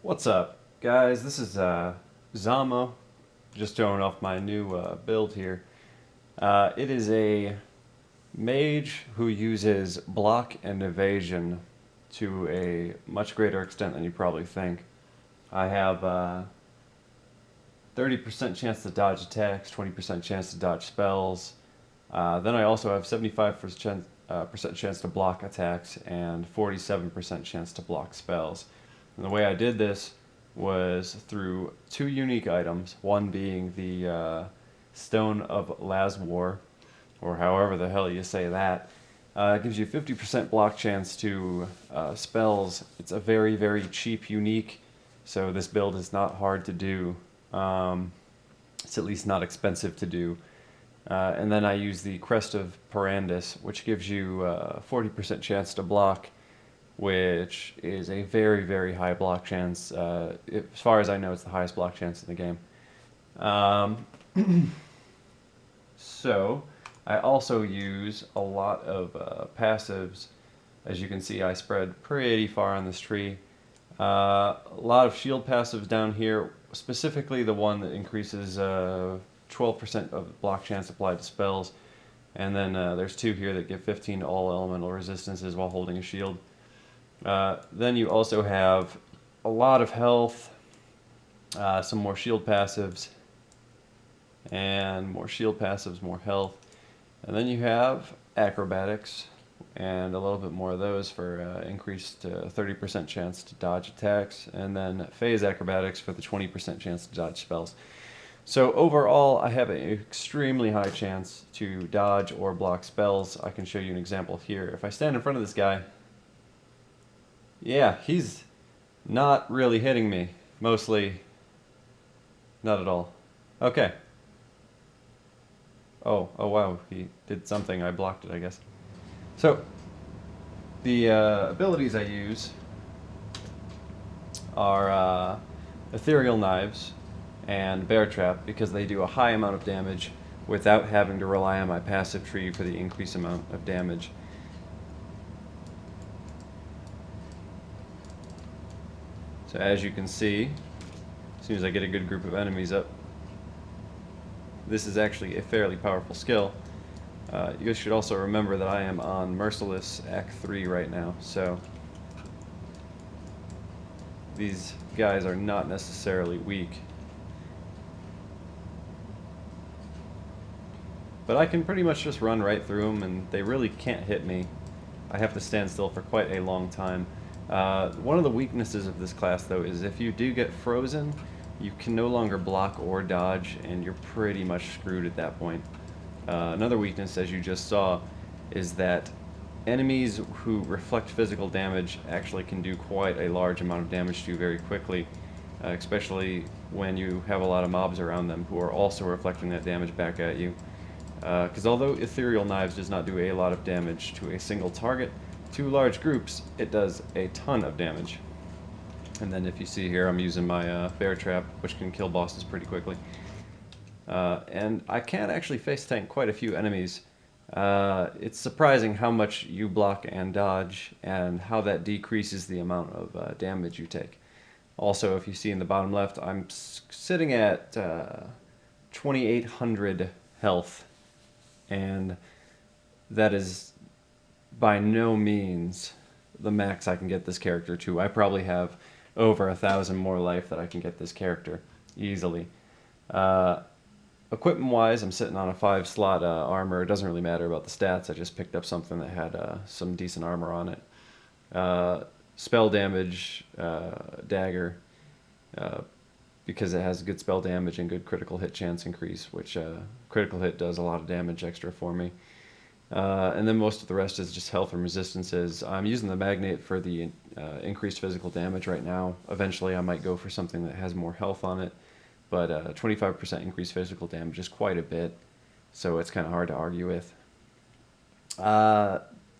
What's up, guys? This is Zama, just showing off my new build here. It is a mage who uses block and evasion to a much greater extent than you probably think. I have 30% chance to dodge attacks, 20% chance to dodge spells. Then I also have 75% chance to block attacks and 47% chance to block spells. And the way I did this was through two unique items, one being the Stone of Laswar, or however the hell you say that. It gives you 50% block chance to spells. It's a very, very cheap unique, so this build is not hard to do. It's at least not expensive to do. And then I use the Crest of Parandus, which gives you 40% chance to block, which is a very, very high block chance. As far as I know, it's the highest block chance in the game. So, I also use a lot of passives. As you can see, I spread pretty far on this tree. A lot of shield passives down here, specifically the one that increases 12% of block chance applied to spells. And then there's two here that give 15 to all elemental resistances while holding a shield. Then you also have a lot of health, some more shield passives, and more shield passives, more health. And then you have acrobatics, and a little bit more of those for increased 30% chance to dodge attacks, and then phase acrobatics for the 20% chance to dodge spells. So overall, I have an extremely high chance to dodge or block spells. I can show you an example here. If I stand in front of this guy, yeah, he's not really hitting me. Mostly, not at all. Okay. Oh wow, he did something. I blocked it, I guess. So, the abilities I use are Ethereal Knives and Bear Trap, because they do a high amount of damage without having to rely on my passive tree for the increased amount of damage. So as you can see, as soon as I get a good group of enemies up, this is actually a fairly powerful skill. You guys should also remember that I am on Merciless Act 3 right now, so these guys are not necessarily weak. But I can pretty much just run right through them, and they really can't hit me. I have to stand still for quite a long time. One of the weaknesses of this class, though, is if you do get frozen, you can no longer block or dodge, and you're pretty much screwed at that point. Another weakness, as you just saw, is that enemies who reflect physical damage actually can do quite a large amount of damage to you very quickly, especially when you have a lot of mobs around them who are also reflecting that damage back at you. Because although Ethereal Knives does not do a lot of damage to a single target, to large groups, it does a ton of damage. And then if you see here, I'm using my Bear Trap, which can kill bosses pretty quickly. And I can actually face tank quite a few enemies. It's surprising how much you block and dodge, and how that decreases the amount of damage you take. Also, if you see in the bottom left, I'm sitting at 2,800 health, and that is by no means the max I can get this character to. I probably have over 1,000 more life that I can get this character easily. Equipment wise, I'm sitting on a 5-slot armor. It doesn't really matter about the stats, I just picked up something that had some decent armor on it. Spell damage, dagger, because it has good spell damage and good critical hit chance increase, which critical hit does a lot of damage extra for me. And then most of the rest is just health and resistances. I'm using the magnet for the increased physical damage right now. Eventually I might go for something that has more health on it, but 25% increased physical damage is quite a bit, so it's kind of hard to argue with.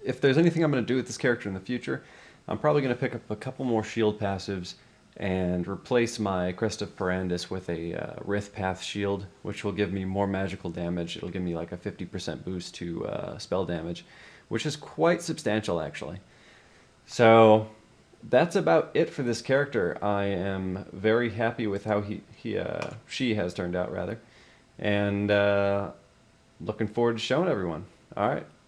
If there's anything I'm going to do with this character in the future, I'm probably going to pick up a couple more shield passives and replace my Crest of Parandus with a Rith Path shield, which will give me more magical damage. It'll give me like a 50% boost to spell damage, which is quite substantial actually. So that's about it for this character. I am very happy with how she has turned out rather, and looking forward to showing everyone. All right.